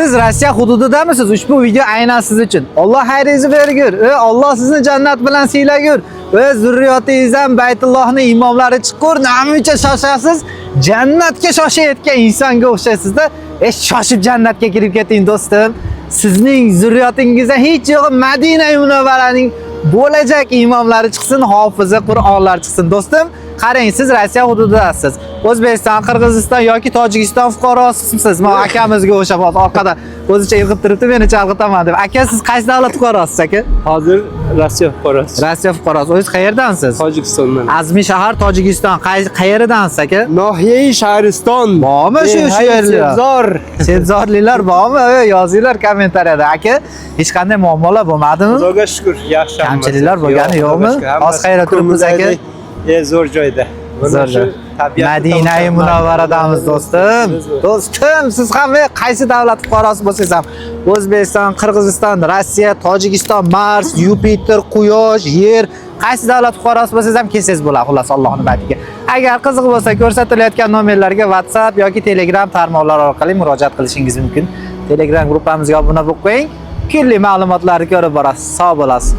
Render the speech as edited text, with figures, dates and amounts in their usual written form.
Siz Rossiya hududidamisiz? Ushbu video aynan siz uchun. Alloh xayringizni bergur. Alloh sizni jannat bilan siylagur. Va zurriyotingiz ham Baytullohning imomlari chiqur. Namuncha shoshasiz? Jannatga shoshayotgan insonga o'xshaysiz-da. Shoshib jannatga kirib keting do'stim. Sizning zurriyotingizda hech yo'q Madina Munavvaraning bo'lajak imomlari chiqsin, hofizi Qur'onlar chiqsin do'stim. Qarang, siz Rossiya hududidasiz. O'zbekiston, Qirg'iziston yoki Tojikiston fuqarosisiz. Men akamizga o'xshab orqada o'zicha yig'ib turibdi, meni chalg'itaman deb. Aka, siz qaysi davlat fuqarosiz aka? Hozir Rossiya fuqarosi. Rossiya fuqarosi. O'zingiz qayerdansiz? Tojikistondan. Azmi shahar Tojikiston. Qayerdansiz aka? Nohiya Shahriston. Bormi shu yerlar? Sebzor. Sebzorliklar bormi? Yozinglar kommentariyada. Aka, hech qanday muammolar bo'lmadimi? Xudoga shukr, yaxshi. Kamchiliklar bo'lgani yo'qmi? Hozir qayerda turibmiz aka? Zo'r joyda. Zo'r joy. Madina Munavvaradamiz do'stim. Do'stim, siz ham qaysi davlat fuqarosi bo'lsangiz ham, O'zbekiston, Qirg'iziston, Rossiya, Tojikiston, Mars, Yupiter, Quyosh, Yer, qaysi davlat fuqarosi bo'lsangiz ham kelsangiz bo'ladi, xullas Allohning baytiga. Agar qiziq bo'lsa, ko'rsatilayotgan nomerlarga WhatsApp yoki Telegram tarmoqlari orqali murojaat qilishingiz mumkin. Telegram gruppamizga obuna bo'lib qo'ying. Kunli ma'lumotlarni ko'rib borasiz. Sog' bo'lasiz.